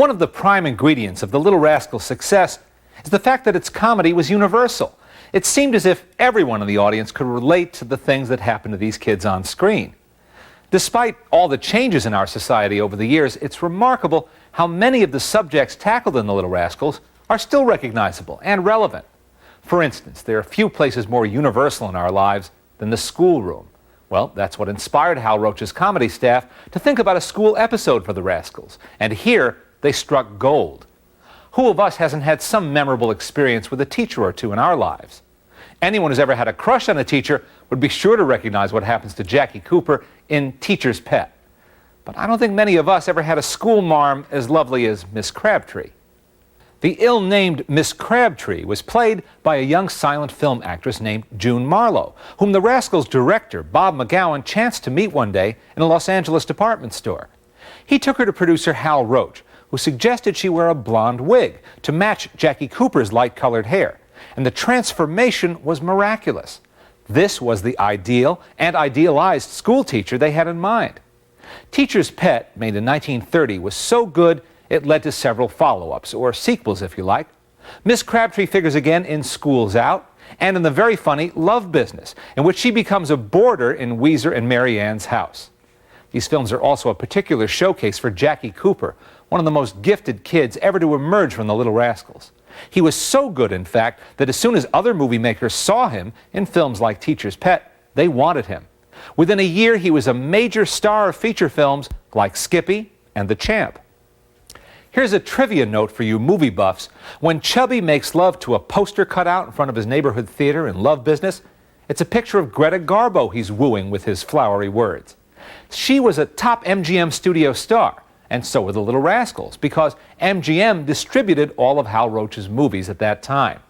One of the prime ingredients of the Little Rascals' success is the fact that its comedy was universal. It seemed as if everyone in the audience could relate to the things that happened to these kids on screen. Despite all the changes in our society over the years, it's remarkable how many of the subjects tackled in the Little Rascals are still recognizable and relevant. For instance, there are few places more universal in our lives than the schoolroom. Well, that's what inspired Hal Roach's comedy staff to think about a school episode for the Rascals. And here, they struck gold. Who of us hasn't had some memorable experience with a teacher or two in our lives? Anyone who's ever had a crush on a teacher would be sure to recognize what happens to Jackie Cooper in Teacher's Pet. But I don't think many of us ever had a school marm as lovely as Miss Crabtree. The ill-named Miss Crabtree was played by a young silent film actress named June Marlowe, whom the Rascals' director, Bob McGowan, chanced to meet one day in a Los Angeles department store. He took her to producer Hal Roach, who suggested she wear a blonde wig to match Jackie Cooper's light-colored hair, and the transformation was miraculous. This was the ideal and idealized school teacher they had in mind. Teacher's Pet, made in 1930, was so good it led to several follow-ups, or sequels if you like. Miss Crabtree figures again in School's Out, and in the very funny Love Business, in which she becomes a boarder in Weezer and Mary Ann's house. These films are also a particular showcase for Jackie Cooper, one of the most gifted kids ever to emerge from the Little Rascals. He was so good, in fact, that as soon as other movie makers saw him in films like Teacher's Pet, they wanted him. Within a year, he was a major star of feature films like Skippy and The Champ. Here's a trivia note for you movie buffs. When Chubby makes love to a poster cutout in front of his neighborhood theater in Love Business, it's a picture of Greta Garbo he's wooing with his flowery words. She was a top MGM studio star, and so were the Little Rascals, because MGM distributed all of Hal Roach's movies at that time.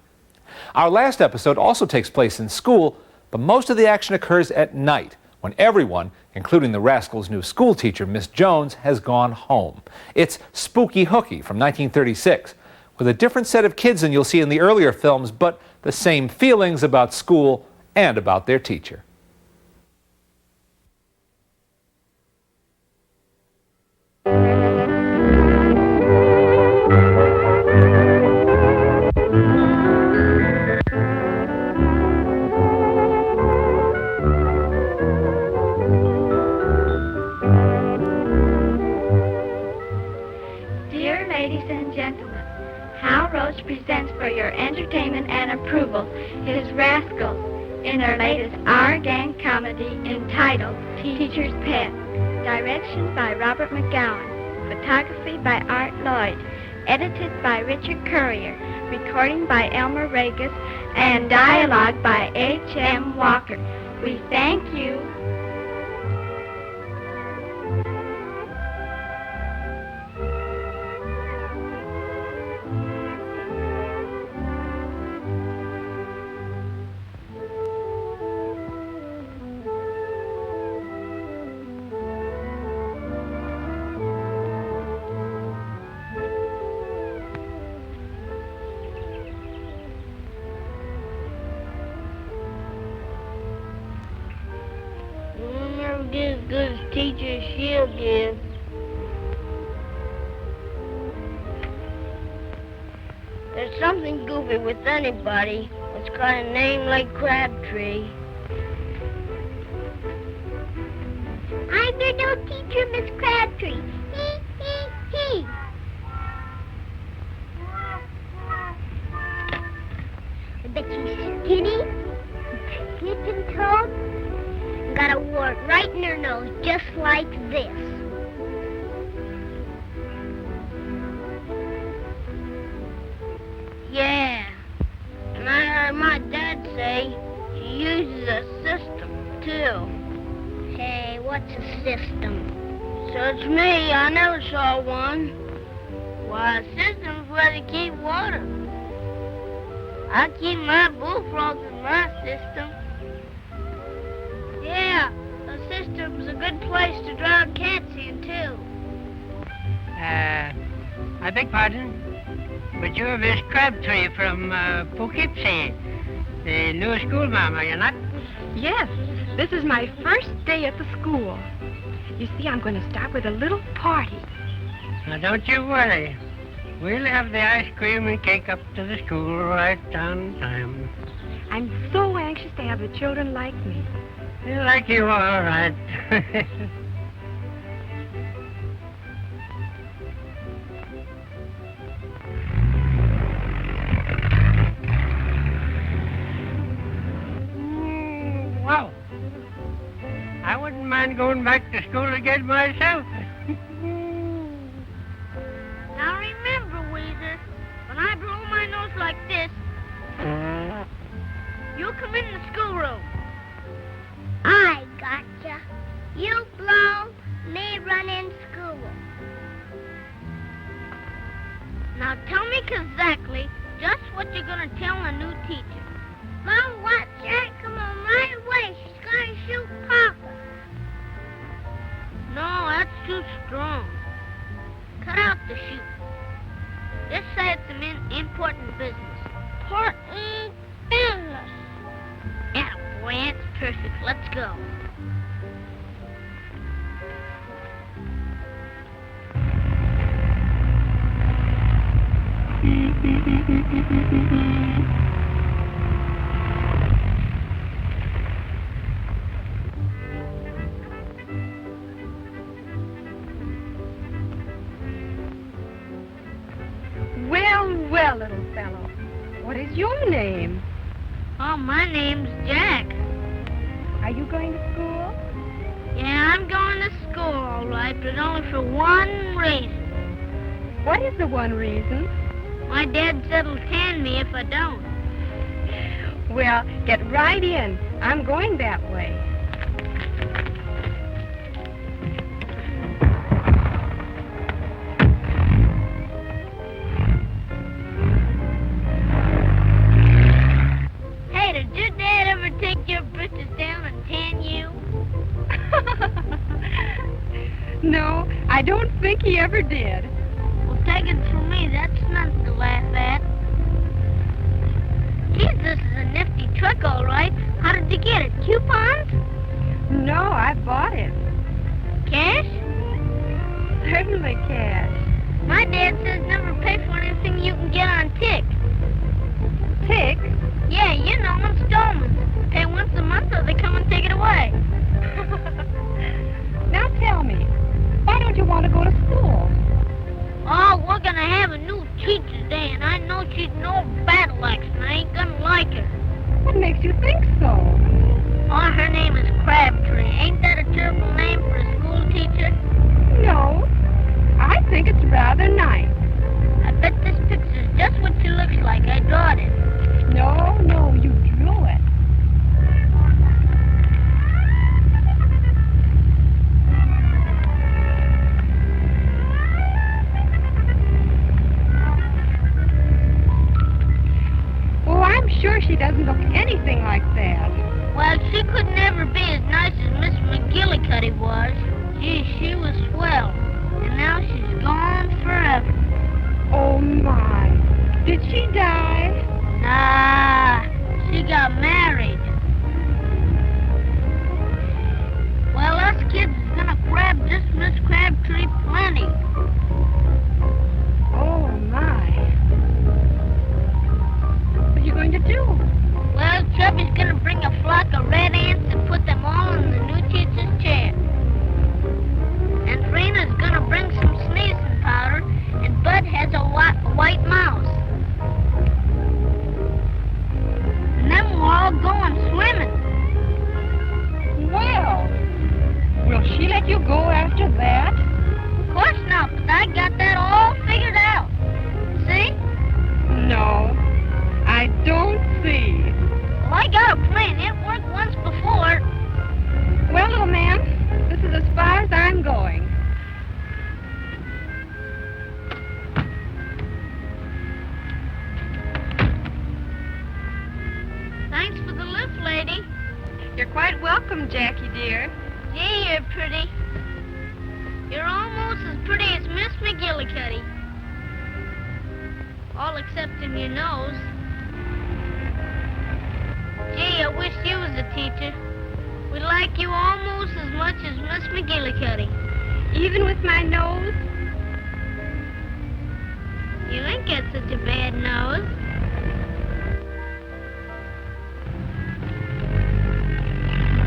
Our last episode also takes place in school, but most of the action occurs at night, when everyone, including the Rascals' new school teacher, Miss Jones, has gone home. It's Spooky Hooky from 1936, with a different set of kids than you'll see in the earlier films, but the same feelings about school and about their teacher. Presents for your entertainment and approval his Rascals in their latest R-Gang comedy entitled Teacher's Pet. Direction by Robert McGowan. Photography by Art Lloyd. Edited by Richard Currier. Recording by Elmer Regis. And dialogue by H.M. Walker. We thank you. Get as good as Teacher she'll give. There's something goofy with anybody that's got a name like Crabtree. I'm your new teacher, Miss Crabtree. Hee, hee, hee. I bet she's skinny, slip-and-toed, got a wart right in her nose, just like this. Yeah, and I heard my dad say she uses a system, too. Hey, what's a system? Search me, I never saw one. Why, a system's where they keep water. I keep my bullfrogs in my system. Yeah, a system's a good place to drown cats in, too. I beg pardon, but you're Miss Crabtree from Poughkeepsie, the new schoolma'am, are you not? Yes, this is my first day at the school. You see, I'm going to start with a little party. Now, don't you worry. We'll have the ice cream and cake up to the school right on time. I'm so anxious to have the children like me. They'll like you all right. Wow. I wouldn't mind going back to school again myself. Now remember, Weezer, when I blow my nose like this, you come in the schoolroom. I gotcha. You blow, me run in school. Now tell me exactly just what you're going to tell a new teacher. Mom, watch that come on my way. She's gonna shoot Papa. No, that's too strong. Cut out the shoot. Just say it's an important business. Important business. Yeah, boy, that's perfect. Let's go. Well, little fellow, what is your name? Oh, my name's Jack. Are you going to school? Yeah, I'm going to school, all right, but only for one reason. What is the one reason? My dad said he'll tan me if I don't. Well, get right in. I'm going that way. Hey, did your dad ever take your britches down and tan you? No, I don't think he ever did. Well, take it from me, that's nothing to laugh at. Geez, this is a nifty truck, all right. How did you get it? Coupons? No, I bought it. Cash? Certainly cash. My dad says never pay for anything you can get on tick. Tick? Yeah, you know, installments. Pay once a month or they come and take it away. Now tell me, why don't you want to go to school? Oh, we're gonna have a new teacher's day, and I know she's no battle axe, and I ain't gonna like her. What makes you think so? Oh, her name is Crabtree. Ain't that a terrible name for a school teacher? No, I think it's rather nice. I bet this picture's just what she looks like. I drawed it. No, you drew it. Oh, I'm sure she doesn't look anything like that. Well, she could never be as nice as Miss McGillicuddy was. Gee, she was swell. And now she's gone forever. Oh, my. Did she die? Nah, she got married. Well, us kids is gonna grab this Miss Crabtree plenty. Oh, my. What are you going to do? Well, Chubby's gonna bring a flock of red ants and put them all in the new teacher's chair. And Trina's gonna bring some sneezing powder, and Bud has a white mouse. And then we're all going swimming. Well, will she let you go after that? Of course not, but I got that all figured out. See? No, I don't see. Well, I got a plan. It worked once before. Well, little man, this is as far as I'm going. Thanks for the lift, lady. You're quite welcome, Jackie, dear. Gee, you're pretty. You're almost as pretty as Miss McGillicuddy. All except in your nose. Gee, I wish you was a teacher. We like you almost as much as Miss McGillicuddy. Even with my nose? You ain't got such a bad nose.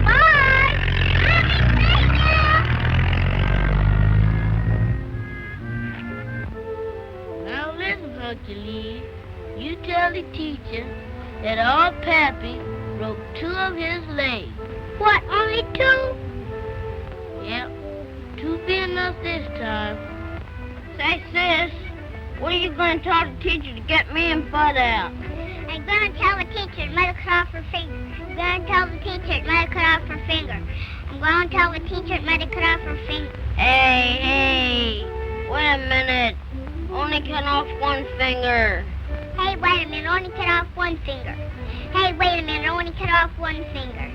Bye! Now listen, Hercules. You tell the teacher that our Pappy broke 2 of his legs. What, only 2? Yep, 2 be enough this time. Say, sis, what are you going to tell the teacher to get me and Bud out? I'm going to tell the teacher to let her cut off her finger. I'm going to tell the teacher to let her cut off her finger. I'm going to tell the teacher to let her cut off her finger. Hey, wait a minute. Only cut off 1 finger. Hey, wait a minute, only cut off 1 finger. Hey, wait a minute, only cut off 1 finger.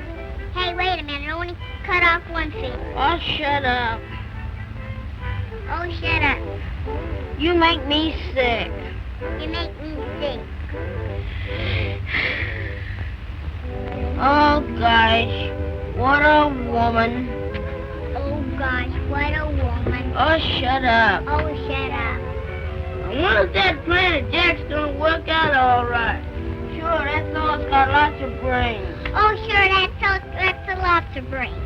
Hey, wait a minute, only cut off 1 finger. Oh, shut up. Oh, shut up. You make me sick. You make me sick. Oh, gosh, what a woman. Oh, gosh, what a woman. Oh, shut up. Oh, shut up. I wonder if that plan of Jack's gonna work out all right. Sure, that fellow's got lots of brains. Oh, sure, that's a lot of brains.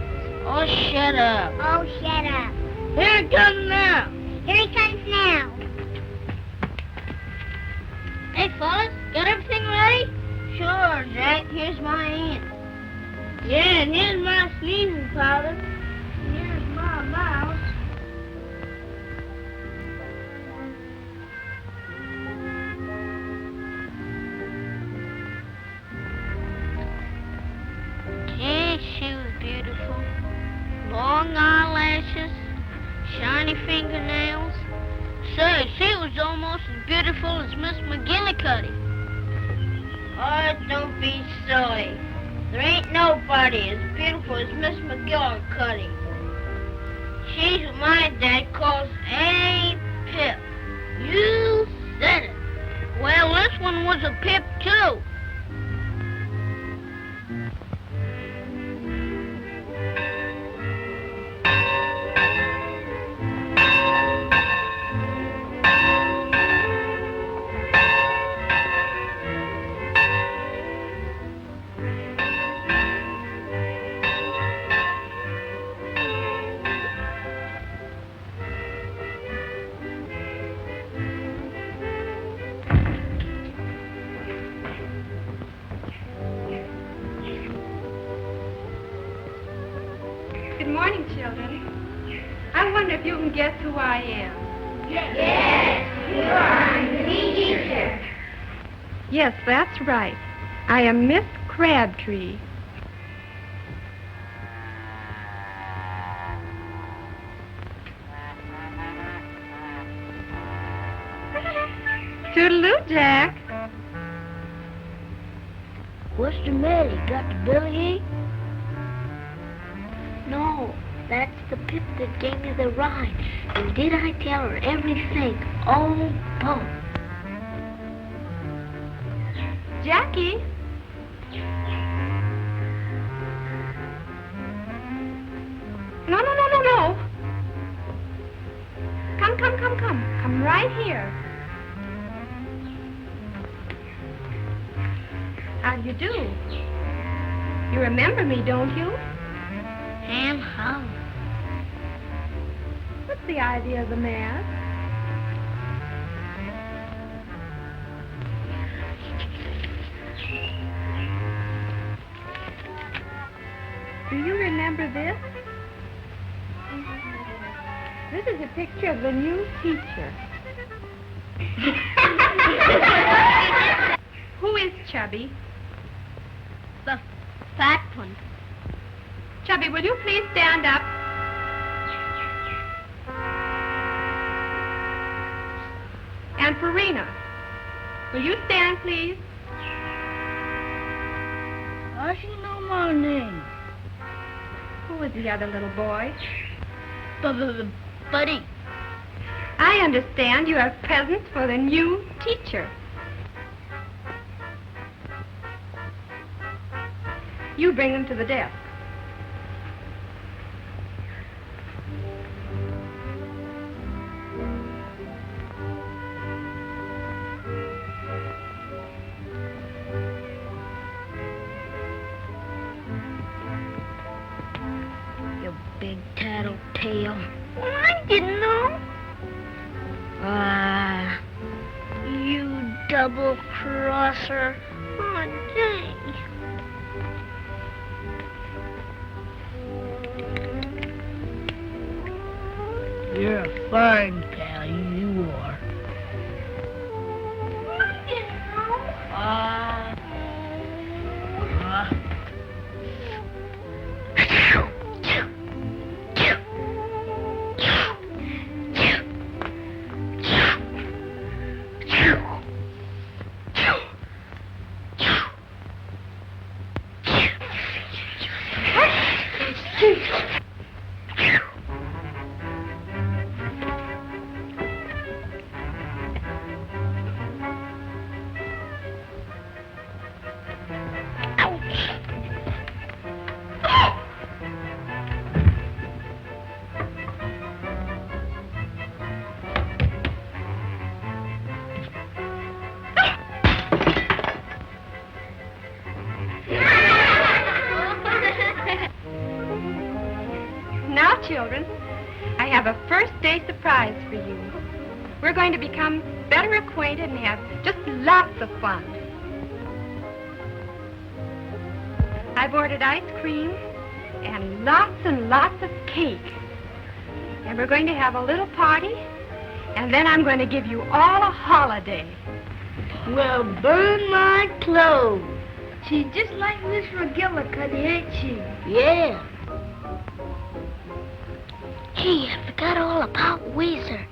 Oh, shut up. Oh, shut up. Here it comes now. Here he comes now. Hey, fellas, got everything ready? Sure, Jack. Here's my hand. Yeah, and here's my sneezing powder. Here's my mouse. Yeah, she was beautiful. Long eyelashes, shiny fingernails. Say, she was almost as beautiful as Miss McGillicuddy. Oh, don't be silly. There ain't nobody as beautiful as Miss McGillicuddy. She's what my dad calls a pip. You said it. Well, this one was a pip, too. Good morning, children. I wonder if you can guess who I am. Yes, you are the teacher. Yes, that's right. I am Miss Crabtree. Toodaloo, Jack. What's the matter? You got the bellyache? No, that's the pip that gave me the ride. And did I tell her everything? Oh, boom. Jackie. No. Come. Come right here. How do you do? You remember me, don't you? And how? What's the idea of the mask? Do you remember this? This is a picture of the new teacher. Who is Chubby? The fat one. Chubby, will you please stand up? And Farina, will you stand, please? How does she know my name? Who is the other little boy? Buddy. I understand you are presents for the new teacher. You bring them to the desk. tail. Well, I didn't know. You double-crosser. Oh, dang. You're a fine pal, you are. I didn't know. Now, children, I have a first-day surprise for you. We're going to become better acquainted and have just lots of fun. I've ordered ice cream and lots of cake. And we're going to have a little party, and then I'm going to give you all a holiday. Well, burn my clothes. She's just like Miss McGillicuddy, ain't she? Yeah. Hey, I forgot all about Weezer.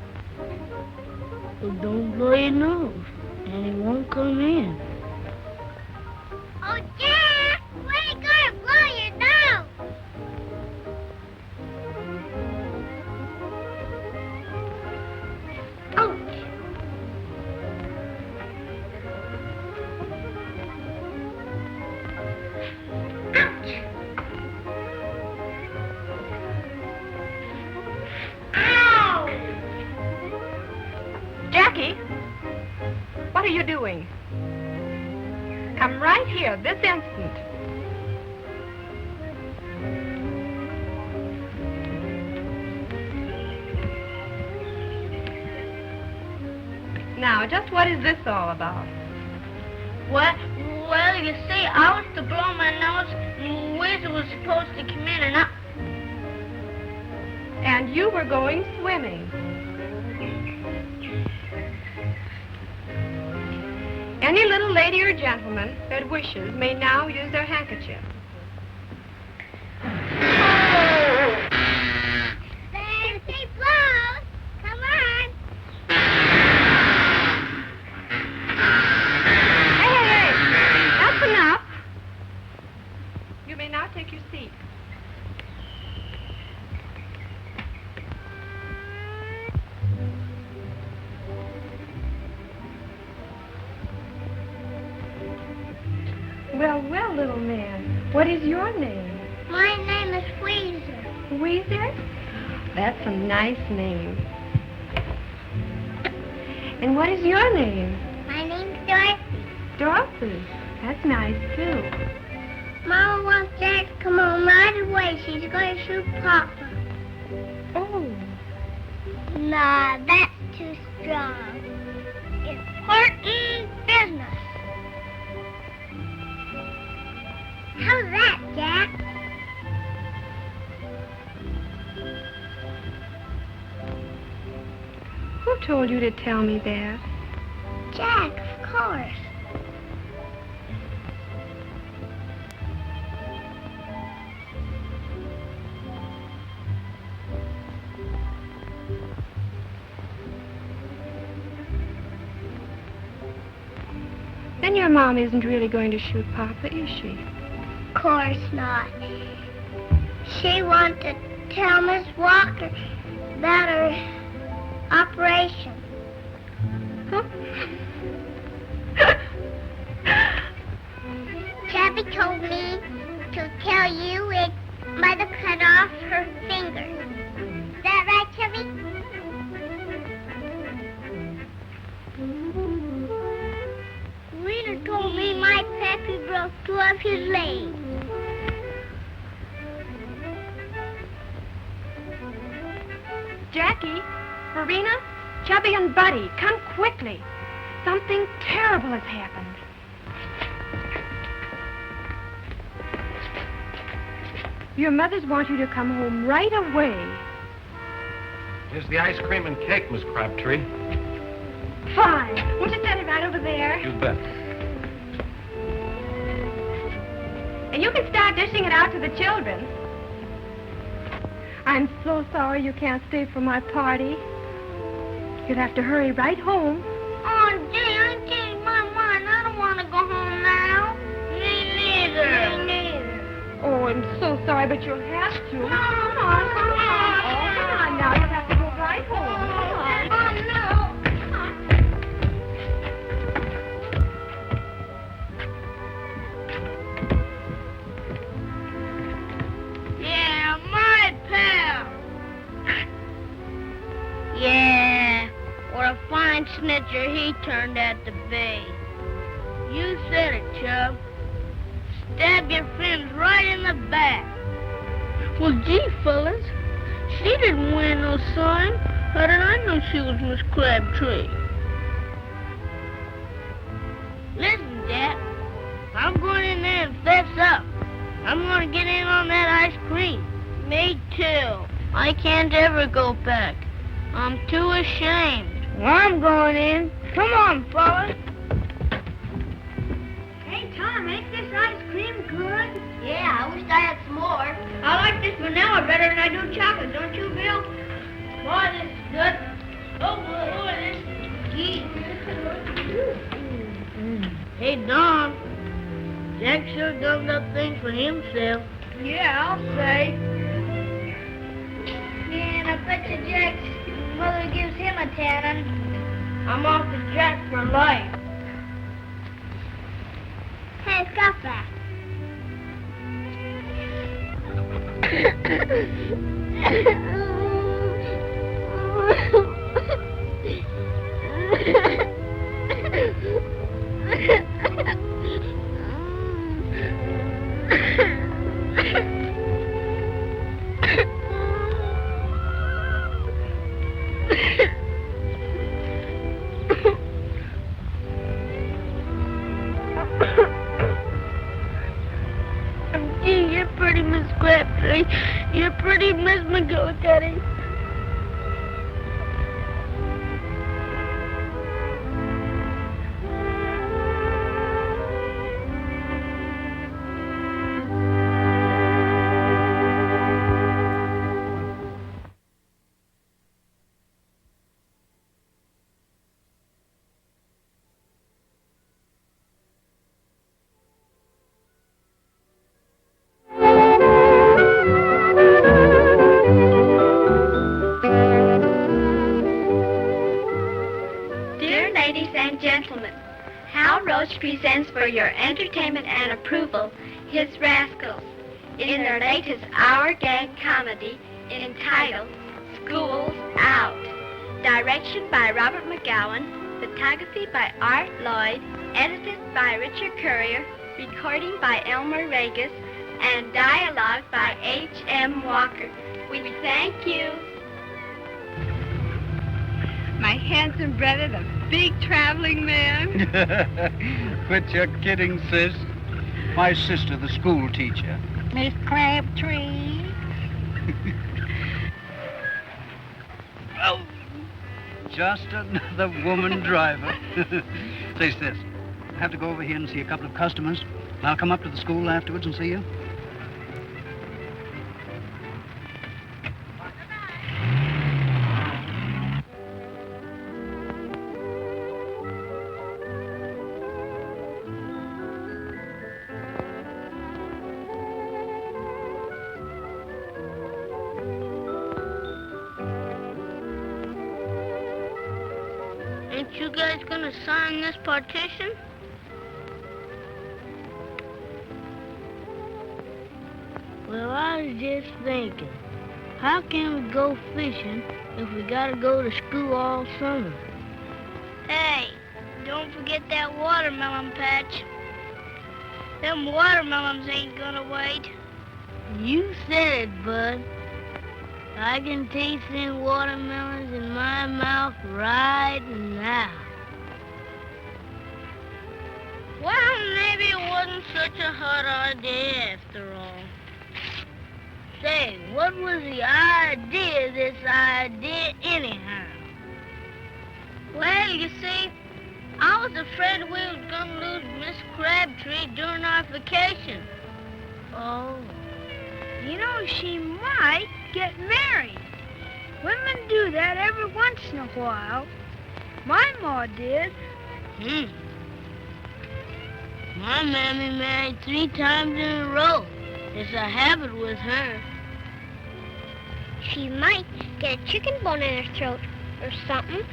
Well, don't blow your nose, and he won't come in. Oh, Jack, where are you going to blow your nose? Ouch. Ouch. Ow! Jackie, what are you doing? Come right here this instant. Now, just what is this all about? What? Well, you see, I was to blow my nose, and Weezer was supposed to come in, and And you were going swimming. Any little lady or gentleman that wishes may now use their handkerchief. Fancy blows. Come on. Hey, that's enough. You may now take your seat. Well, little man, what is your name? My name is Weezer. Weezer? That's a nice name. And what is your name? My name's Dorothy. Dorothy. That's nice, too. Mama wants Dad to come home right away. She's going to shoot Papa. Oh. Nah, that's too strong. Important business. How's that, Jack? Who told you to tell me that? Jack, of course. Then your mom isn't really going to shoot Papa, is she? Of course not. She wanted to tell Miss Walker about her operation. Huh? Chubby told me to tell you it might have cut off her finger. Is that right, Chubby? Rita told me my pappy broke 2 of his legs. Jackie, Verena, Chubby, and Buddy, come quickly. Something terrible has happened. Your mothers want you to come home right away. Here's the ice cream and cake, Miss Crabtree. Fine. Won't you set it right over there? You bet. And you can start dishing it out to the children. I'm so sorry you can't stay for my party. You'll have to hurry right home. Oh, gee, I changed my mind. I don't want to go home now. Me neither. Me neither. Oh, I'm so sorry, but you'll have to. No, Come on, come on. Oh, come on now. You'll have to go right home. Come on. Oh, no. Yeah, my pal. Yeah, what a fine snitcher he turned out to be. You said it, Chub. Stab your friends right in the back. Well, gee, fellas, she didn't wear no sign. How did I know she was Miss Crabtree? Listen, Jack, I'm going in there and fess up. I'm going to get in on that ice cream. Me too. I can't ever go back. I'm too ashamed. Well, I'm going in. Come on, fellas. Hey, Tom, ain't this ice cream good? Yeah, I wish I had some more. I like this vanilla better than I do chocolate, don't you, Bill? Boy, this is good. Oh, boy, this is geez. Hey, Don. Jack sure gummed up things for himself. Yeah, I'll say. Yeah, and I bet you Jack's mother gives him a tannin'. I'm off to Jack for life. Hey, stop that. Gee, you're pretty, Miss Crabtree. You're pretty, Miss McGillicuddy. Dear ladies and gentlemen, Hal Roach presents for your entertainment and approval his Rascals in their latest hour gag comedy entitled School's Out. Direction by Robert McGowan, photography by Art Lloyd, edited by Richard Currier, recording by Elmer Regis, and dialogue by H.M. Walker. We thank you. My handsome brother, the big traveling man. Quit your kidding, sis. My sister, the school teacher. Miss Crabtree. Oh, just another woman driver. Say, sis, I have to go over here and see a couple of customers. I'll come up to the school afterwards and see you. Ain't you guys gonna sign this partition? Well, I was just thinking, how can we go fishing if we gotta go to school all summer? Hey, don't forget that watermelon patch. Them watermelons ain't gonna wait. You said it, Bud. I can taste them watermelons in my mouth right now. Well, maybe it wasn't such a hard idea after all. Say, what was the idea of this idea anyhow? Well, you see, I was afraid we was gonna lose Miss Crabtree during our vacation. Oh. You know, she might get married. Women do that every once in a while. My ma did. My mammy married 3 times in a row. It's a habit with her. She might get a chicken bone in her throat or something.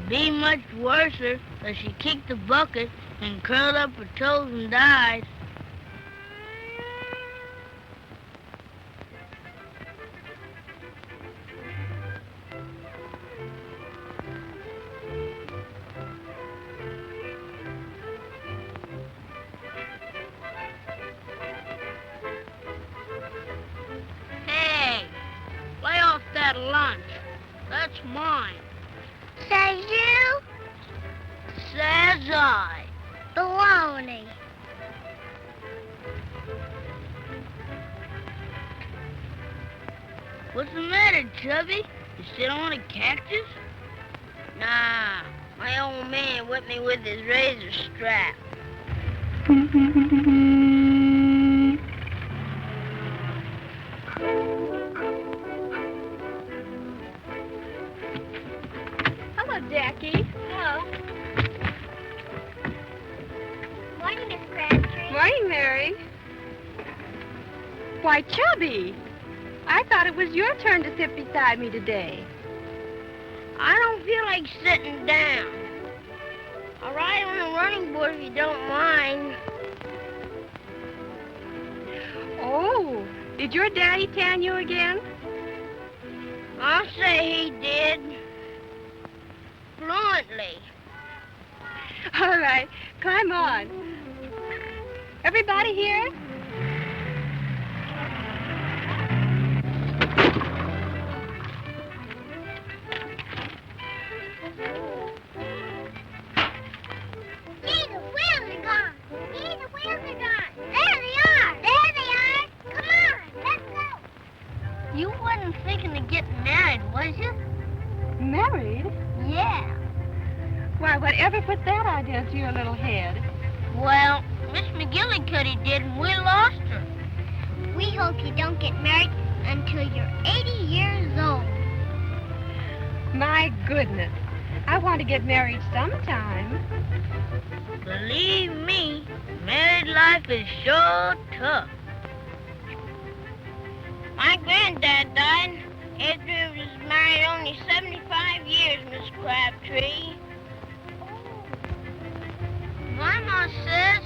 Be much worser if she kicked the bucket and curled up her toes and died. Hey, lay off that lunch. That's mine. Says you? Says I. Baloney. What's the matter, Chubby? You sit on a cactus? Nah, my old man whipped me with his razor strap. Hello, Jackie. Hello. Morning, Miss Crabtree. Morning, Mary. Why, Chubby, I thought it was your turn to sit beside me today. I don't feel like sitting down. I'll ride on the running board if you don't mind. Oh, did your daddy tan you again? I'll say he did. Fluently. All right, climb on. Everybody here? Gee, the wheels are gone. Gee, the wheels are gone. There they are. There they are. Come on, let's go. You wasn't thinking of getting married, was you? Married? Yeah. Why, whatever put that idea into your little head? Well, Miss McGillicuddy did, and we lost her. We hope you don't get married until you're 80 years old. My goodness. I want to get married sometime. Believe me, married life is sure tough. My granddad died after he was married only 75 years, Miss Crabtree. My ma says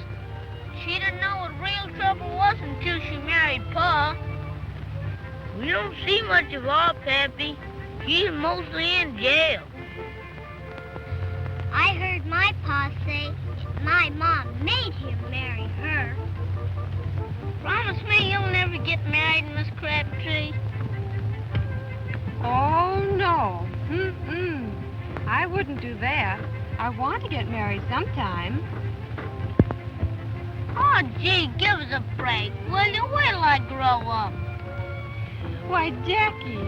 she didn't know what real trouble was until she married Pa. We don't see much of our Pappy. He's mostly in jail. I heard my pa say my mom made him marry her. Promise me you'll never get married, Miss Crabtree. Oh, no. I wouldn't do that. I want to get married sometime. Oh, gee, give us a break, will you? Wait till I grow up. Why, Jackie,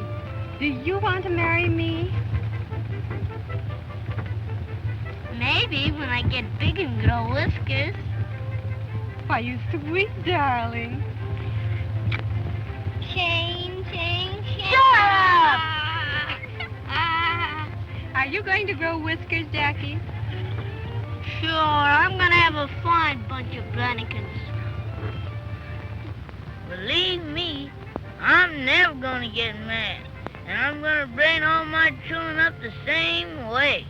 do you want to marry me? Maybe when I get big and grow whiskers. Why, you sweet darling. Chain, chain, chain. Shut up! Are you going to grow whiskers, Jackie? Sure, I'm gonna have a fine bunch of Brannikins. Believe me, I'm never gonna get mad. And I'm gonna bring all my children up the same way.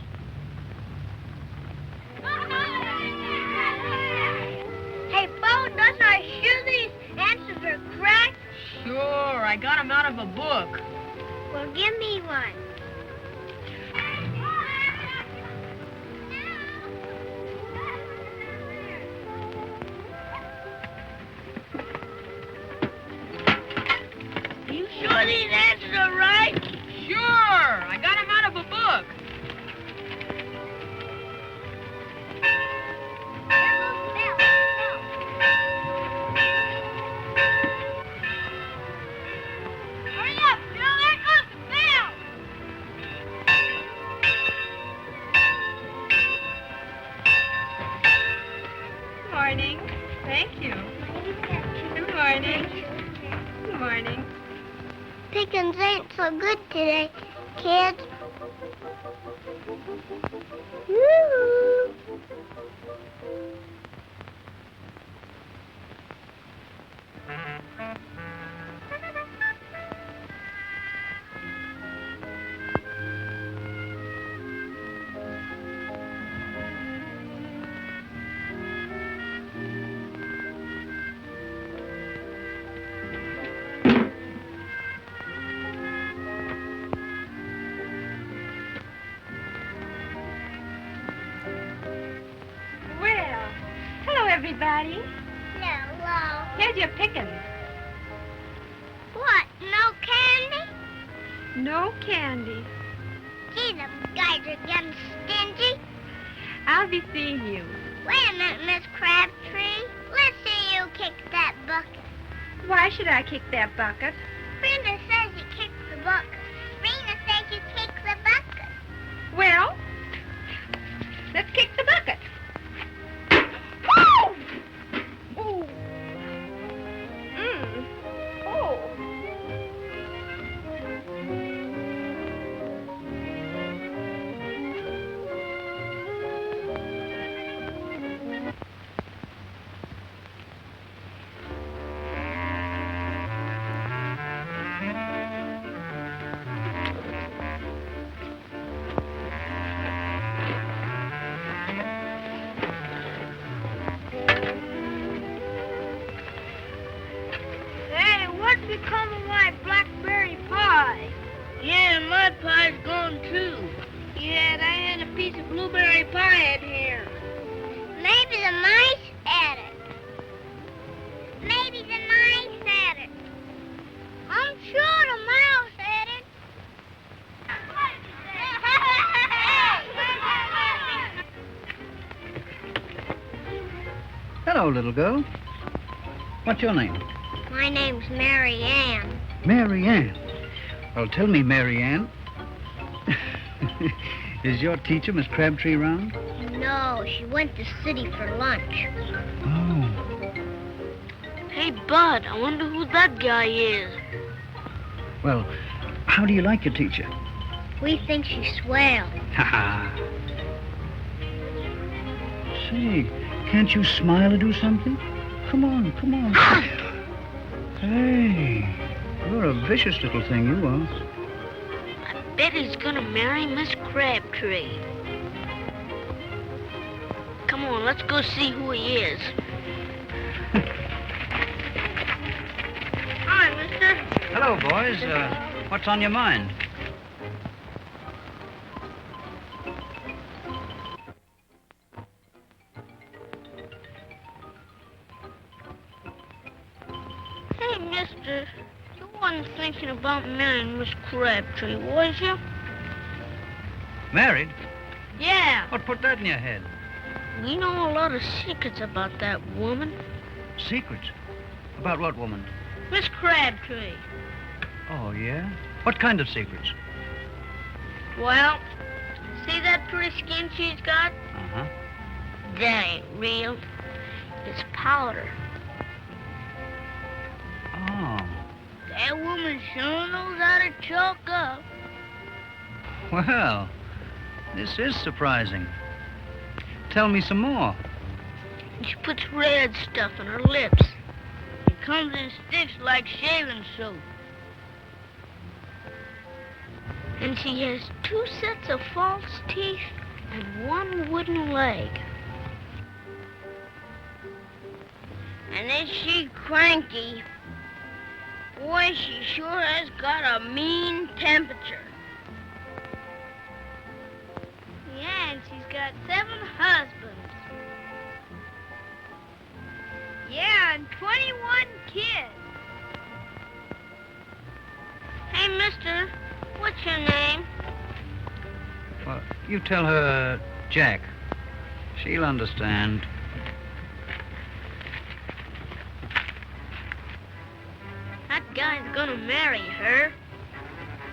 Hey, Bo, doesn't our shoelace answers are cracked? Sure, I got him out of a book. Well, give me one. You sure these answers right? Sure. I got 'em out of a book. Hurry up, Bill. There goes the bell. Good morning. Thank you. Good morning. Good morning. Pickings ain't so good today, kids. Woo-hoo. Well, hello, everybody. Hello. Here's your pickings. What? No candy? No candy. Gee, them guys are getting stingy. I'll be seeing you. Wait a minute, Miss Crabtree. Let's see you kick that bucket. Why should I kick that bucket? Brenda says you kick the bucket. Rena says you kick the bucket. Well, let's kick the bucket. Ooh. Oh. Hey, what's become of my blackberry pie? Yeah, my pie's gone too. Yeah, I had a piece of blueberry pie in here. Maybe the mice ate it. Maybe the mice ate it. I'm sure the mouse ate it. Hello, little girl. What's your name? My name's Mary Ann. Mary Ann. Well, tell me, Mary Ann. Is your teacher, Miss Crabtree, around? No, she went to city for lunch. Oh. Hey, Bud, I wonder who that guy is. Well, how do you like your teacher? We think she's swell. Ha ha. Say, can't you smile or do something? Come on, come on. Hey, you're a vicious little thing, you are. I bet he's gonna marry Miss Crabtree. Come on, let's go see who he is. Hi, mister. Hello, boys. What's on your mind? Hey, mister, you wasn't thinking about marrying Miss Crabtree, was you? Married? Yeah. What put that in your head? We know a lot of secrets about that woman. Secrets? About what woman? Miss Crabtree. Oh, yeah? What kind of secrets? Well, see that pretty skin she's got? Uh-huh. That ain't real. It's powder. Oh. That woman sure knows how to chalk up. Well, this is surprising. Tell me some more. She puts red stuff in her lips. It comes in sticks like shaving soap. And she has 2 sets of false teeth and 1 wooden leg. And is she cranky? Boy, she sure has got a mean temperature. Yeah, and she's got 7 husbands. Yeah, and 21 kids. Hey, Mister, what's your name? Well, you tell her Jack. She'll understand. That guy's gonna marry her.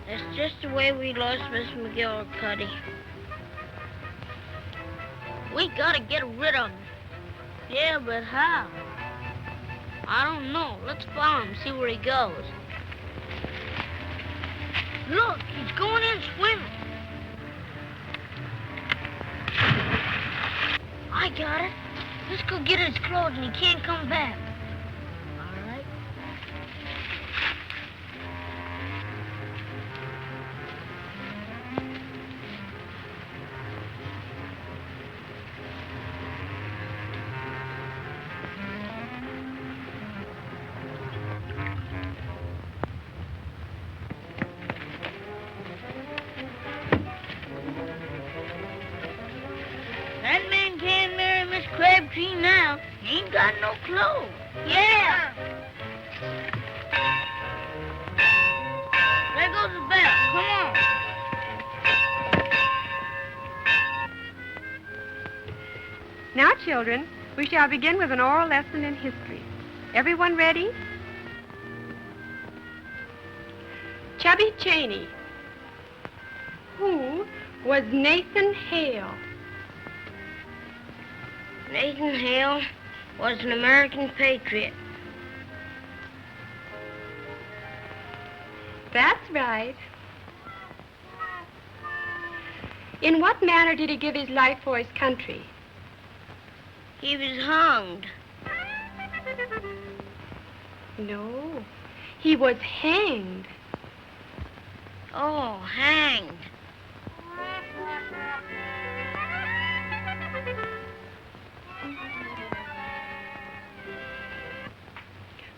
That's just the way we lost Miss McGillicuddy. We gotta get rid of him. Yeah, but how? I don't know. Let's follow him, see where he goes. Look, he's going in swimming. I got it. Let's go get his clothes and he can't come back. All right. That man can't marry Miss Crabtree now. He ain't got no clothes. Yeah. There goes the bell. Come on. Now, children, we shall begin with an oral lesson in history. Everyone ready? Chubby Cheney. Who was Nathan Hale? Nathan Hale was an American patriot. That's right. In what manner did he give his life for his country? He was hanged. No, he was hanged. Oh, hanged.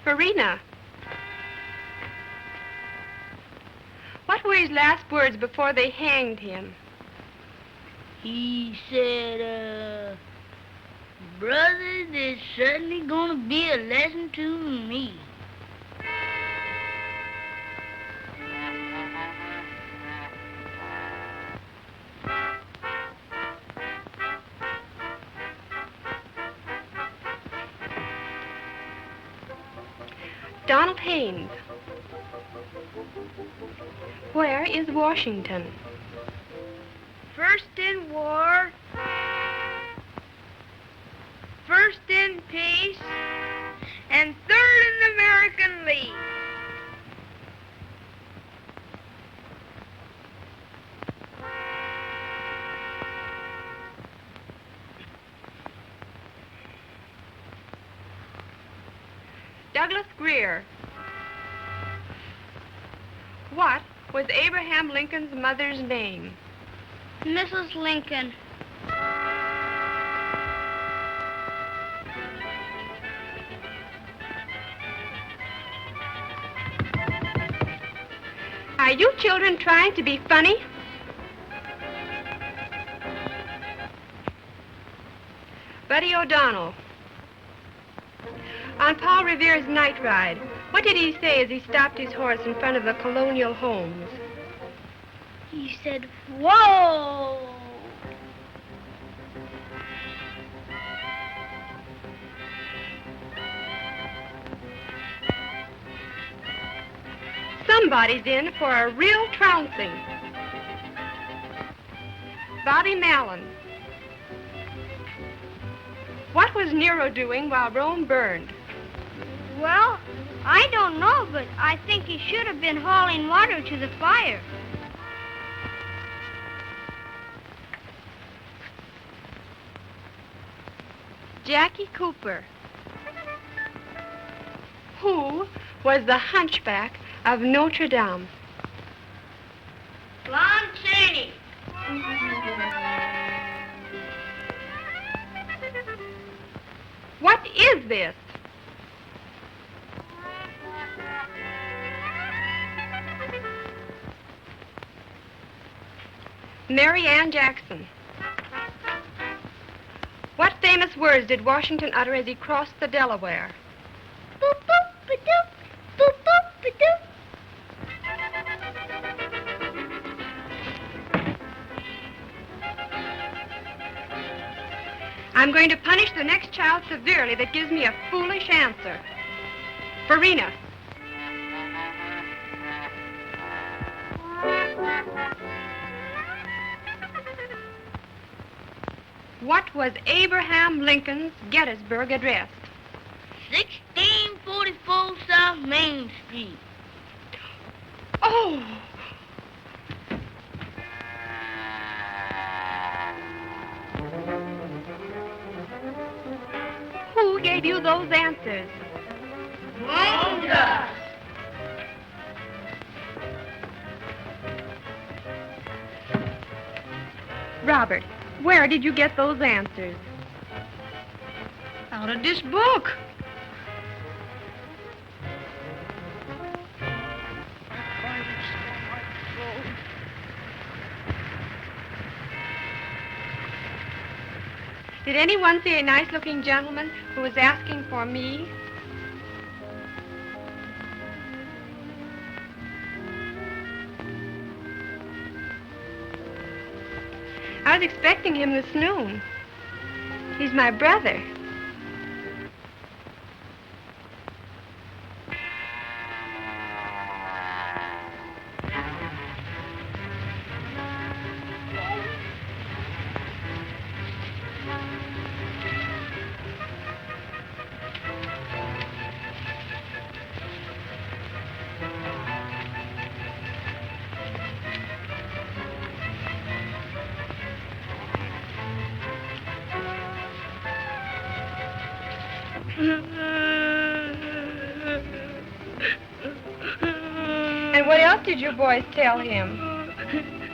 Farina. What were his last words before they hanged him? He said, brother, there's certainly gonna be a lesson to me. Donald Haynes. Where is Washington? First in war, first in peace, and third in the American League. Douglas Greer. What was Abraham Lincoln's mother's name? Mrs. Lincoln. Are you children trying to be funny? Buddy O'Donnell. On Paul Revere's night ride, what did he say as he stopped his horse in front of the colonial homes? He said, whoa! Somebody's in for a real trouncing. Bobby Mallon. What was Nero doing while Rome burned? Well, I don't know, but I think he should have been hauling water to the fire. Jackie Cooper. Who was the hunchback of Notre Dame? Lon Chaney. What is this? Mary Ann Jackson. What famous words did Washington utter as he crossed the Delaware? Boop, boop, ba-doop. Boop, boop, ba-doop. I'm going to punish the next child severely that gives me a foolish answer. Farina. What was Abraham Lincoln's Gettysburg Address? 1644 South Main Street. Oh! Who gave you those answers? Among us. Robert, where did you get those answers? Out of this book. Did anyone see a nice-looking gentleman who was asking for me? I was expecting him this noon. He's my brother. And what else did you boys tell him?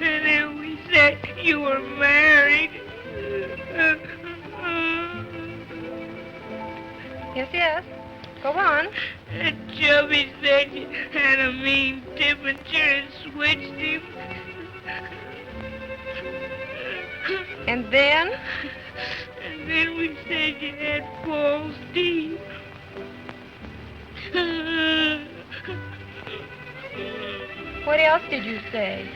And then we said you were married. Yes. Go on. And Chubby said you had a mean temperature and switched him. And then? And then we said you had false teeth. What else did you say?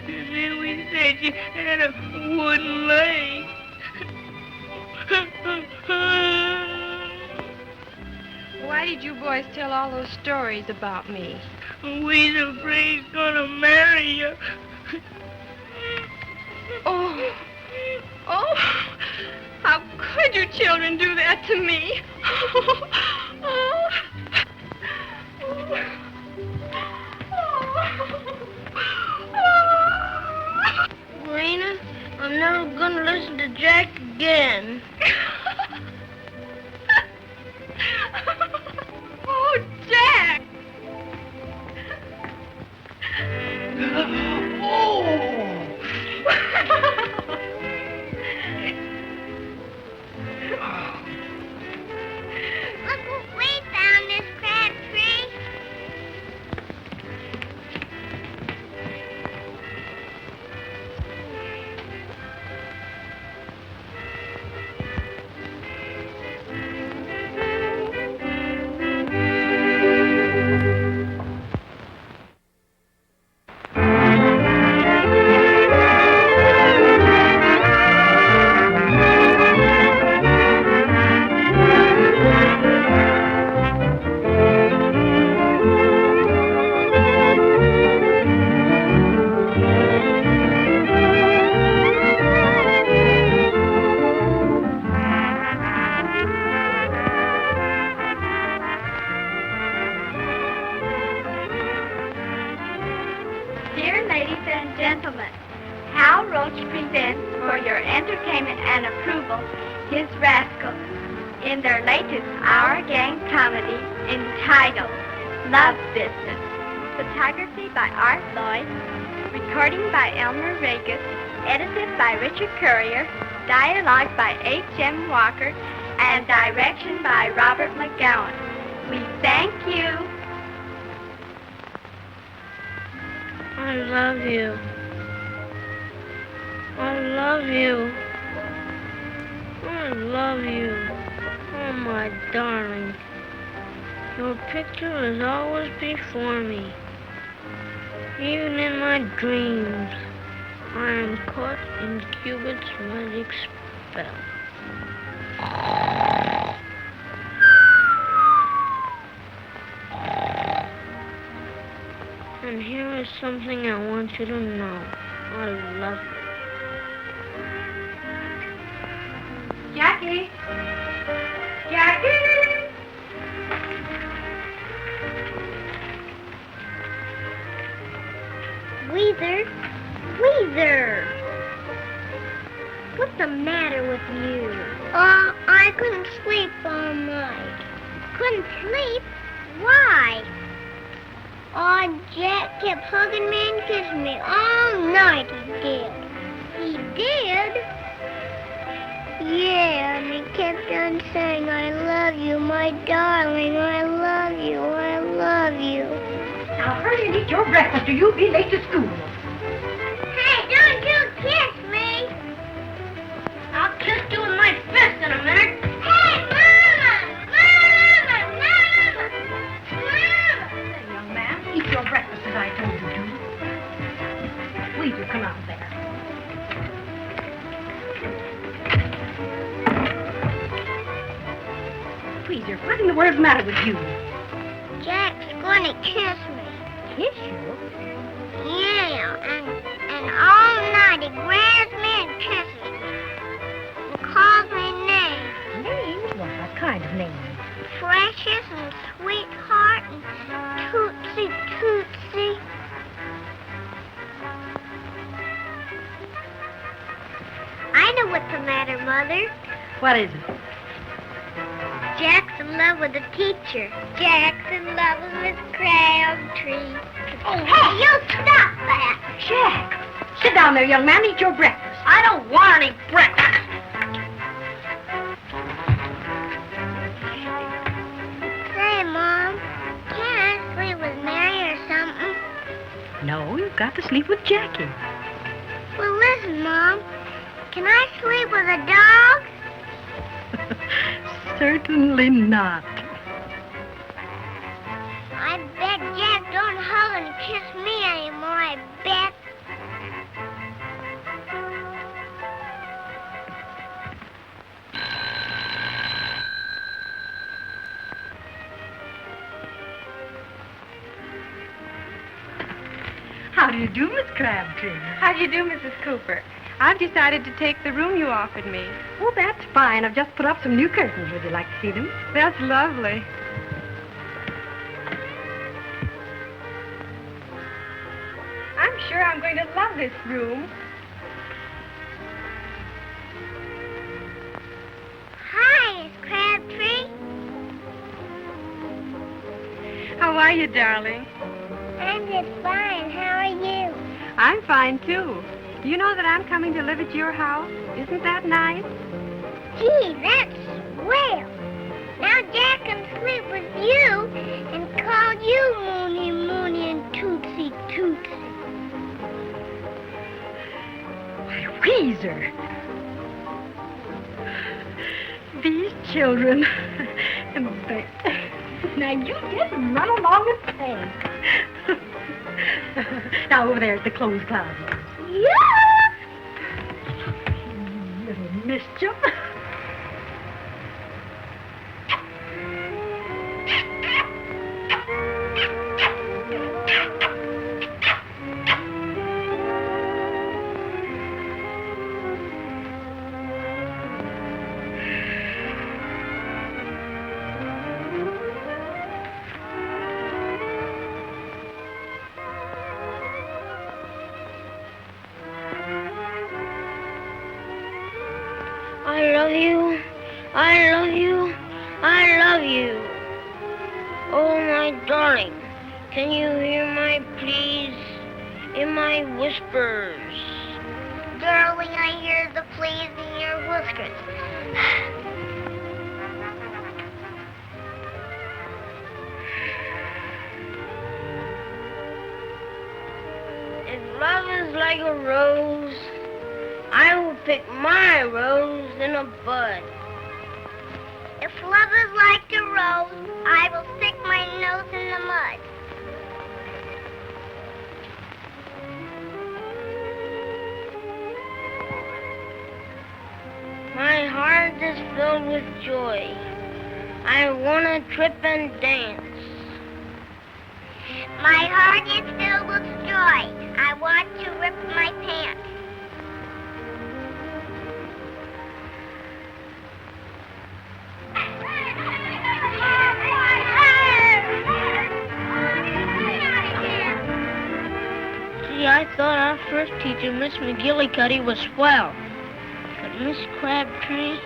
And then we said you had a wooden leg. Why did you boys tell all those stories about me? We's afraid he's gonna marry you. Oh, how could you children do that to me? Lena, I'm never gonna listen to Jack again. Oh, Jack! Look what we found, Miss Crabtree. Dear ladies and gentlemen, Hal Roach presents for your entertainment and approval his Rascals in their latest Our Gang comedy entitled Love Business. Photography by Art Lloyd, recording by Elmer Regas, edited by Richard Currier, dialogue by H.M. Walker, and direction by Robert McGowan. We thank you. I love you. I love you. I love you. Oh, my darling. Your picture is always before me. Even in my dreams, I am caught in Cupid's magic spell. And here is something I want you to know. I love you. Jackie! Jackie! Weezer! Weezer! What's the matter with you? I couldn't sleep all night. Couldn't sleep? Why? Jack kept hugging me and kissing me all night, he did. He did? Yeah, and he kept on saying, I love you, my darling, I love you, I love you. Now hurry and eat your breakfast or you'll be late to school. Hey, don't you kiss me! I'll kiss you with my fist in a minute. Hey, Mama! Mama! Mama! Mama! Hey, young man, eat your breakfast as I told you to. Weezer, come out there. Weezer, what in the world's the matter with you? Jack's going to kiss me. Kiss you? Yeah, and all night he grabs me and kisses me. And calls me names. Names? What kind of names? Precious and sweetheart and tootsie tootsie. I know what's the matter, Mother. What is it? Jack's in love with the teacher. Jack's in love with Miss Crabtree. Oh, Hey, you stop that! Jack! Sit down there, young man, eat your breakfast. I don't want any breakfast. Say, Mom, can't I sleep with Mary or something? No, you've got to sleep with Jackie. Well, listen, Mom. Can I sleep with a dog? Certainly not. I bet Jack don't hug and kiss me anymore, I bet. How do you do, Miss Crabtree? How do you do, Mrs. Cooper? I've decided to take the room you offered me. Oh, that's fine. I've just put up some new curtains. Would you like to see them? That's lovely. I'm sure I'm going to love this room. Hi, Miss Crabtree. How are you, darling? I'm just fine. How are you? I'm fine, too. Do you know that I'm coming to live at your house? Isn't that nice? Gee, that's swell. Now Jack can sleep with you and call you Moony Moony and Tootsie Tootsie. Why, Weezer. These children. And they... Now, you just run along and play. Now, over there at the clothes closet. Yeah! Little mischief. I love you. I love you. I love you. Oh, my darling, can you hear my pleas in my whispers? Darling, I hear the pleas in your whiskers. If love is like a rose, I will pick my rose in a bud. If love is like a rose, I will stick my nose in the mud. My heart is filled with joy. I wanna trip and dance. My heart is filled with joy. I want to rip my pants. See, I thought our first teacher, Miss McGillicuddy, was swell. But Miss Crabtree,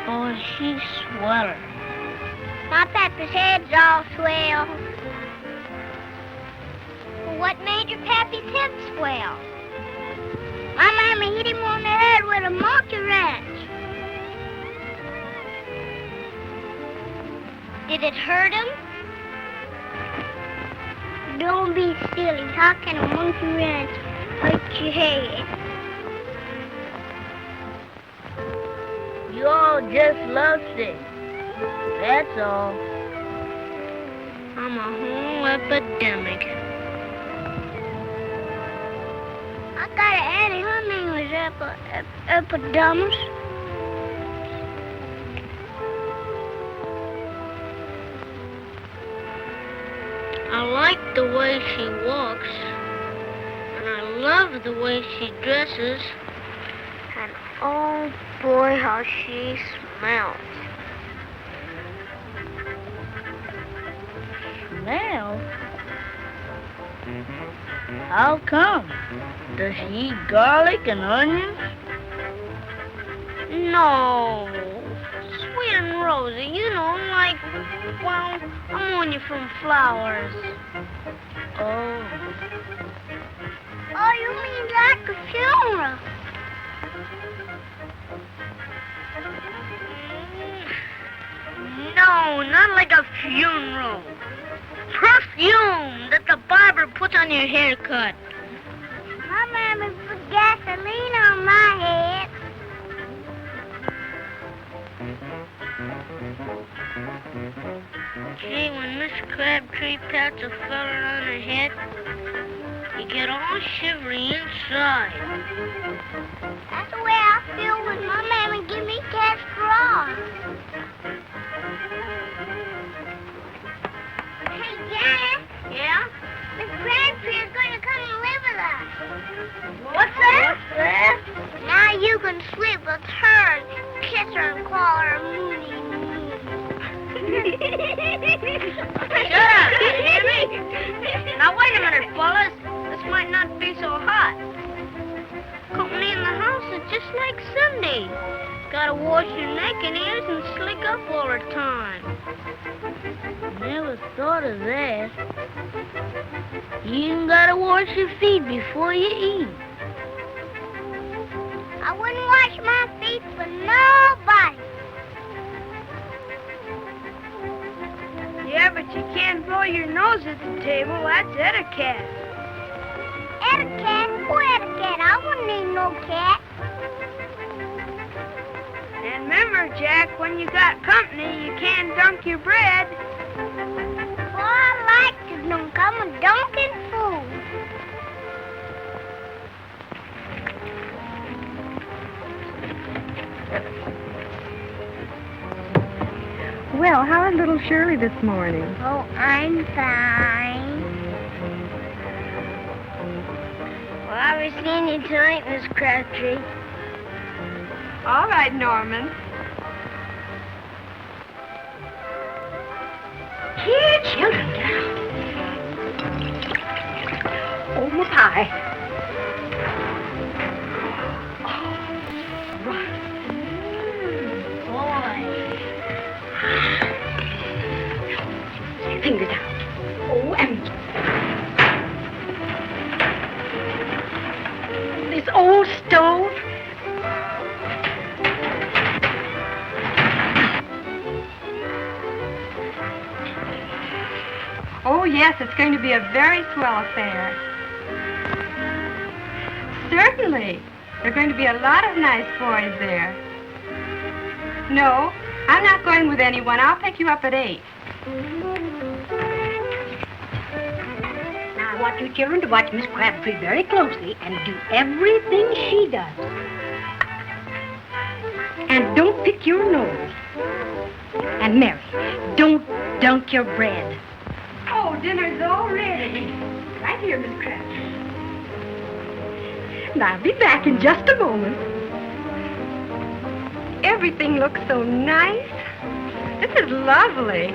oh, she's sweller. My papa's head's all swell. What made your pappy's head swell? My mama hit him on the head with a monkey wrench. Did it hurt him? Don't be silly. How can a monkey wrench hurt your head? You all just love sick. That's all. I'm a whole epidemic. I got an auntie. Her name was Epidamus. I like the way she walks, and I love the way she dresses, and oh boy, how she smells. Smell? How come? Does she eat garlic and onions? No. Sweet and rosy, you know, like, well, ammonia from flowers. Oh. Oh, you mean like a funeral? No, not like a funeral. Perfume that the barber puts on your haircut. My mama put gasoline on my head. Gee, when Miss Crabtree pats a fella on the head, you get all shivery inside. That's the way I feel when my mama give me cat straws. Hey, Janet. Yeah? Miss Crabtree is going to come and live with us. What's that? Now you can sleep with her and kiss her and call her Moony Moon. Shut up, you hear me? Now wait a minute, fellas. This might not be so hot. Company in the house is just like Sunday. Gotta wash your neck and ears and slick up all the time. Never thought of that. You even gotta wash your feet before you eat. I wouldn't wash my feet for nobody. Yeah, but you can't blow your nose at the table. That's etiquette. Etiquette? Who etiquette? I wouldn't need no cat. And remember, Jack, when you got company, you can't dunk your bread. Well, I like to dunk. I'm a dunking fool. Well, how is little Shirley this morning? Oh, I'm fine. Well, I was seeing you tonight, Miss Crabtree. All right, Norman. Here, children, get out. Oh, my pie. Finger down. Oh, and this old stove. Oh, yes, it's going to be a very swell affair. Certainly. There are going to be a lot of nice boys there. No, I'm not going with anyone. I'll pick you up at 8. Now, I want you children to watch Miss Crabtree very closely and do everything she does. And don't pick your nose. And Mary, don't dunk your bread. Oh, dinner's all ready. Right here, Miss Crabtree. And I'll be back in just a moment. Everything looks so nice. This is lovely.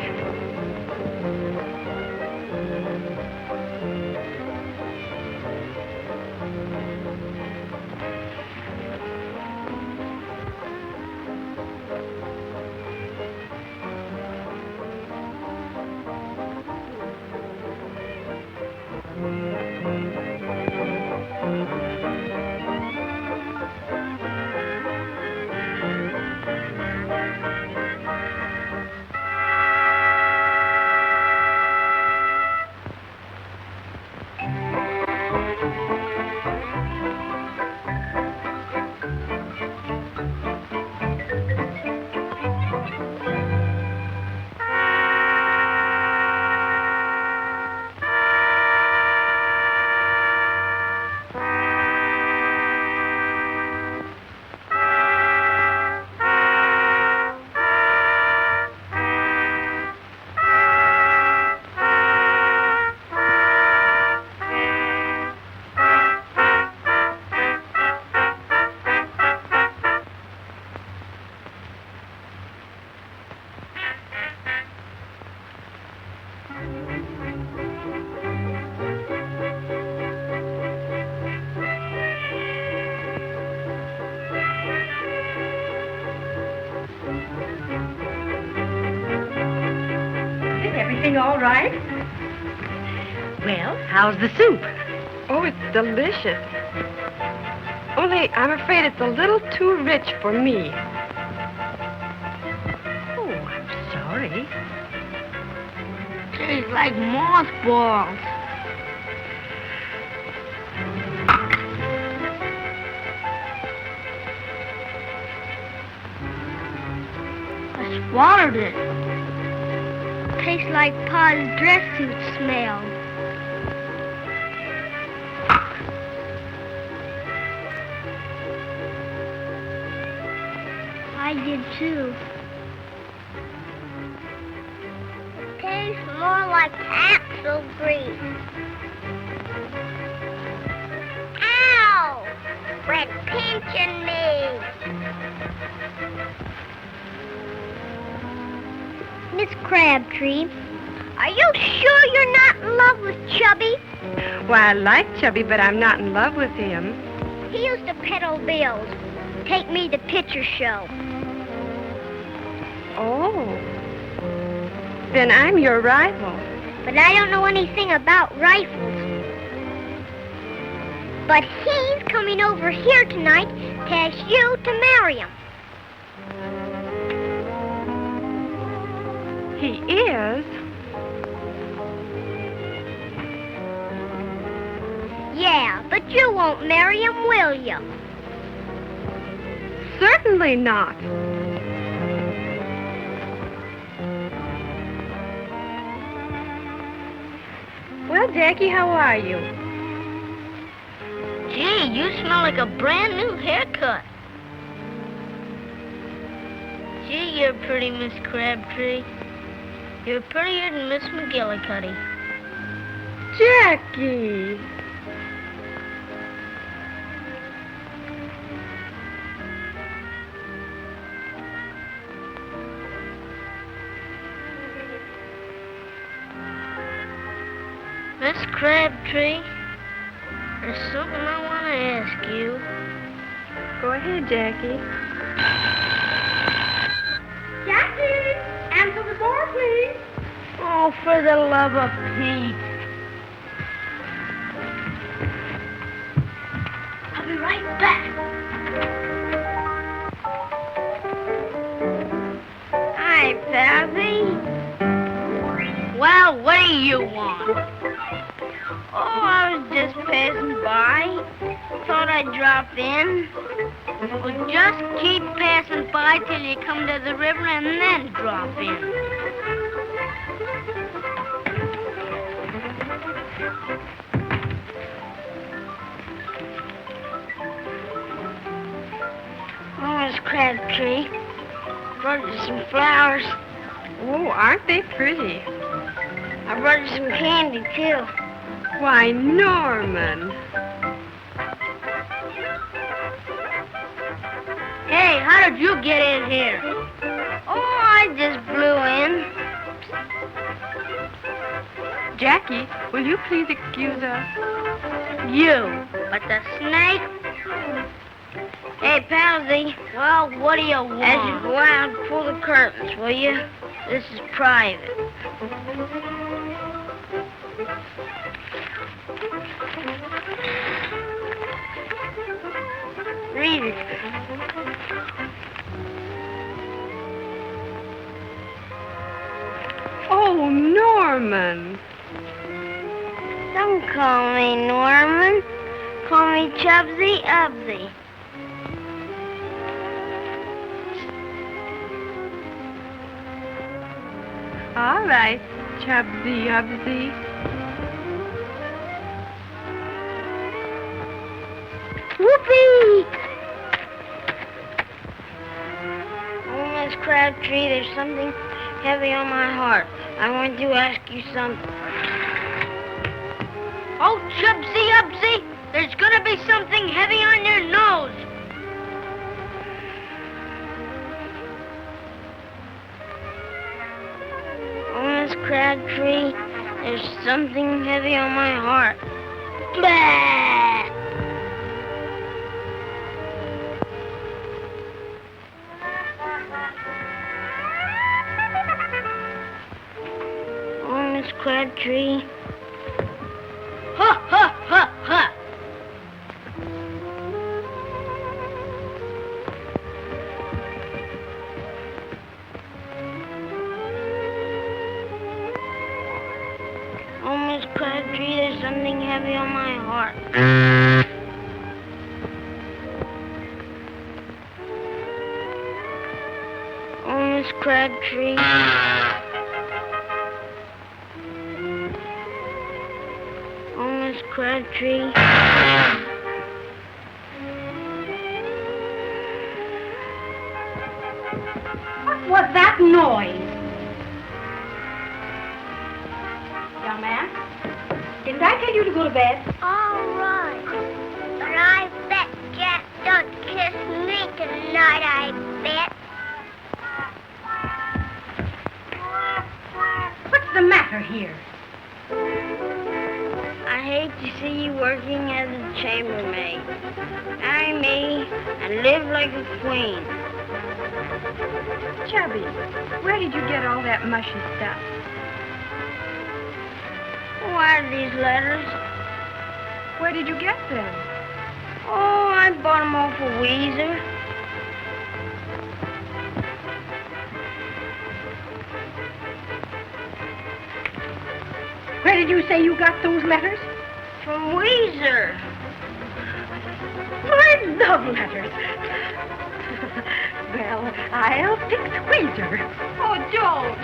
Everything all right? Well, how's the soup? Oh, it's delicious. Only I'm afraid it's a little too rich for me. Oh, I'm sorry. Tastes like mothballs. I swallowed it. Tastes like Pa's dress suit smell. I did too. It tastes more like axle grease. Ow! Quit pinching me. Miss Crabtree, are you sure you're not in love with Chubby? Why, I like Chubby, but I'm not in love with him. He used to peddle bills, take me to picture show. Oh. Then I'm your rival. But I don't know anything about rifles. But he's coming over here tonight to ask you to marry him. He is? Yeah, but you won't marry him, will you? Certainly not. Well, Jackie, how are you? Gee, you smell like a brand new haircut. Gee, you're pretty, Miss Crabtree. You're prettier than Miss McGillicuddy. Jackie! Miss Crabtree, there's something I want to ask you. Go ahead, Jackie. Jackie, answer the door, please. Oh, for the love of Pete. I'll be right back. Hi, Patsy. Well, what do you want? Oh, I was just passing by. Thought I'd drop in. Well, just keep passing by till you come to the river and then drop in. Oh, Miss Crabtree. Brought you some flowers. Oh, aren't they pretty? I brought you some candy, too. Why, Norman. Hey, how did you get in here? Oh, I just blew in. Jackie, will you please excuse us? You, but the snake? Hey, Palsy. Well, what do you want? As you go out, pull the curtains, will you? This is private. Read it. Oh, Norman. Don't call me Norman. Call me Chubsy Ubsy. All right, Chubsy Ubsy. Whoopee! Oh, Miss Crabtree, there's something heavy on my heart. I want to ask you something. Oh, Chubsy Ubsy, there's going to be something heavy on your nose. Oh, Miss Crabtree, there's something heavy on my heart. Blah! Oh, Miss Crabtree. Ha, ha, ha, ha! Oh, Miss Crabtree, there's something heavy on my heart. Oh, Miss Crabtree. Oh, Miss Crabtree. What was that noise? Young man, didn't I tell you to go to bed? All right. But I bet Jack don't kiss me tonight, I bet. What's the matter here? I hate to see you working as a chambermaid. Marry me and live like a queen. Chubby, where did you get all that mushy stuff? Who are these letters? Where did you get them? Oh, I bought them off of Weezer. Where did you say you got those letters? From Weezer. My love letters. Well, I'll fix Weezer. Oh, don't.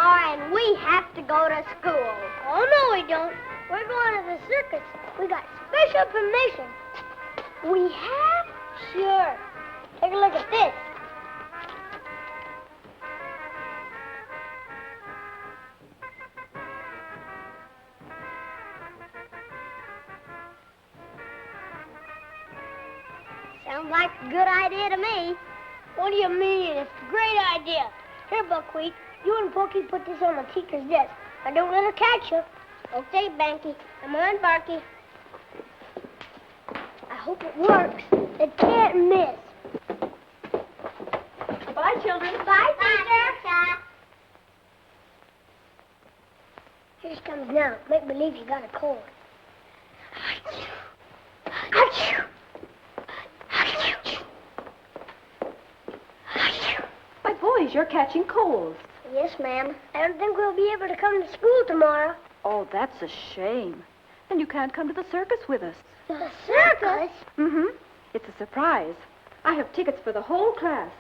tomorrow, and we have to go to school. Oh, no, we don't. We're going to the circus. We got special permission. We have? Sure. Take a look at this. Sounds like a good idea to me. What do you mean? It's a great idea. Here, Buckwheat, you and Pokey put this on the teacher's desk. Now don't let her catch you. Okay, Banky. Come on, Barky. I hope it works. It can't miss. Bye, children. Bye, teacher. Here she comes now. Make believe you got a cold. Achoo. Achoo. Achoo. My boys, you're catching colds. Yes, ma'am. I don't think we'll be able to come to school tomorrow. Oh, that's a shame. And you can't come to the circus with us. The circus? Mm-hmm. It's a surprise. I have tickets for the whole class.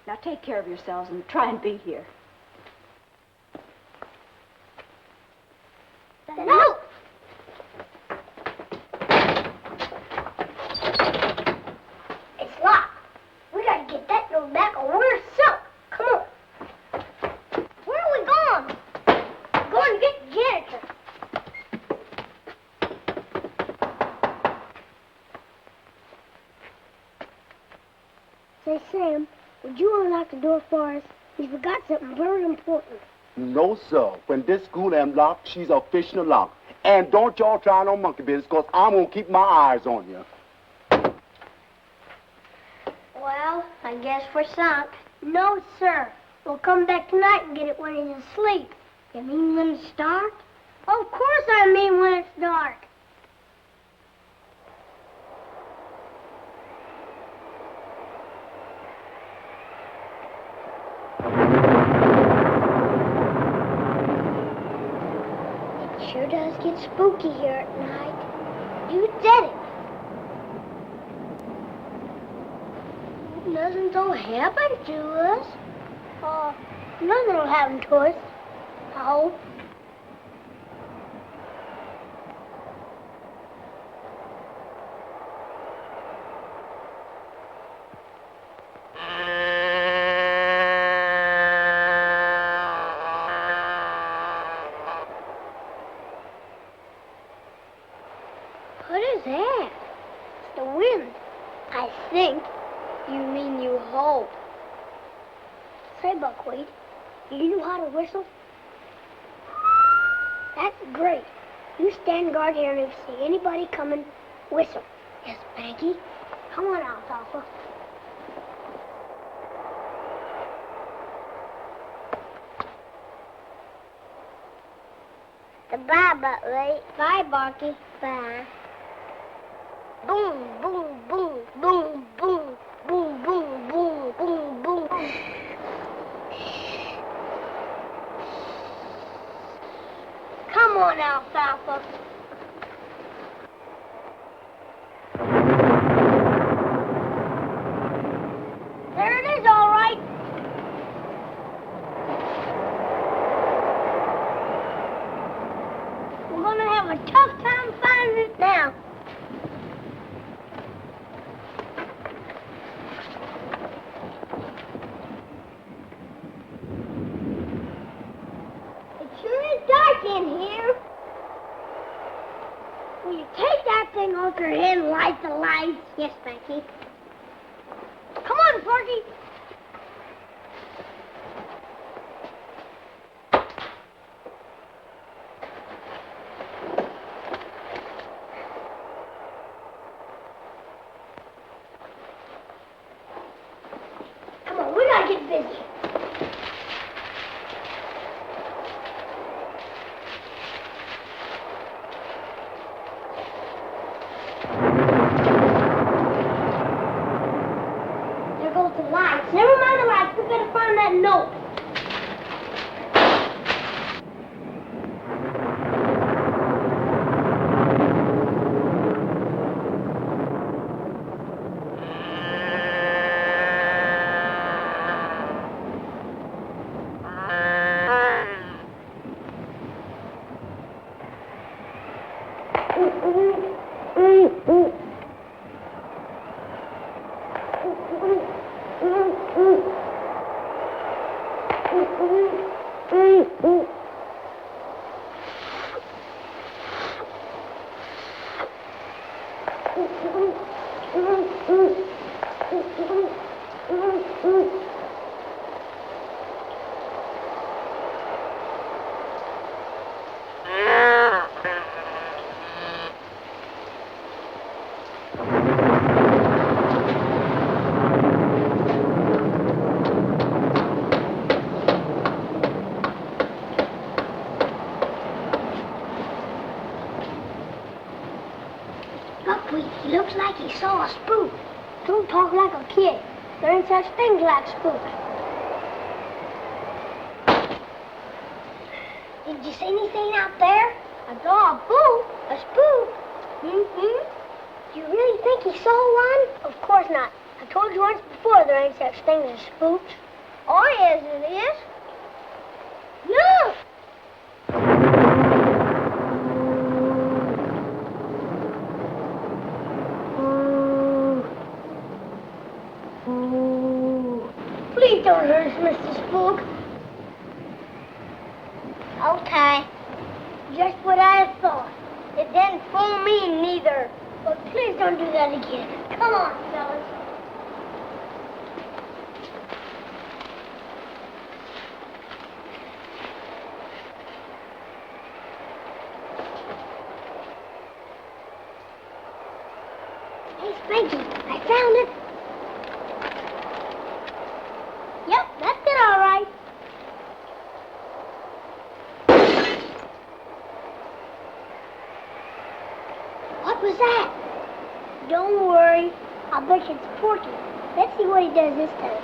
Now take care of yourselves and try and be here. No! It's locked. We gotta get that door back or we're sunk. Come on. Where are we going? Going to get the janitor. Say, Sam, would you unlock the door for us? We forgot something very important. No, sir. When this school am locked, she's officially locked. And don't y'all try no monkey business, because I'm going to keep my eyes on you. Well, I guess we're sunk. No, sir. We'll come back tonight and get it when he's asleep. You mean when it's dark? Of course I mean when it's dark. It sure does get spooky here at night. You said it. Nothing will happen to us. Nothing will happen to us. I hope. What is that? It's the wind. I think. You mean you hope. Say, Buckwheat, do you know how to whistle? That's great. You stand guard here, and if you see anybody coming, whistle. Yes, Banky. Come on, Alfalfa. Goodbye, Buckwheat. Bye, Barky. Bye. Boom, boom, boom, boom, boom. Boom, boom, boom, boom, boom. Come on, Alfalfa. There it is, all right. We're going to have a tough time finding it now. In here. Will you take that thing off your head and light the lights? Yes, Banky. Come on, Porky. Come on, we gotta get busy. Never mind the lights. We gotta find that note. He looks like he saw a spook. Don't talk like a kid. There ain't such things like spooks. Did you see anything out there? I saw a spook. A spook? Mm-hmm. Do you really think he saw one? Of course not. I told you once before there ain't such things as spooks. Oh, yes, it is. Look! Please don't hurt us, Mr. Spook. Okay. Just what I thought. It didn't fool me neither. But please don't do that again. Come on, fellas. Hey, Spanky, I found it. Yep, that's it all right. What was that? Don't worry. I'll bet you it's Porky. Let's see what he does this time.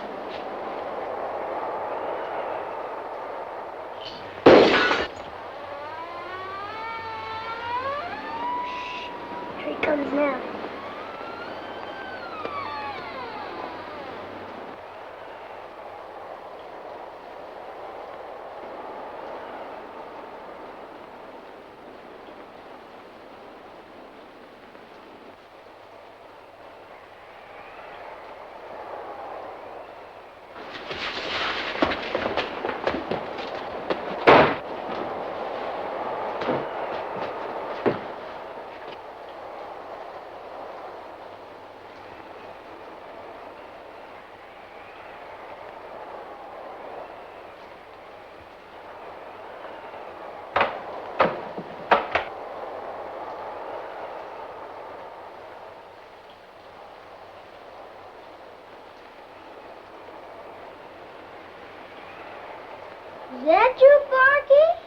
Here he comes now. Is that you, Porky?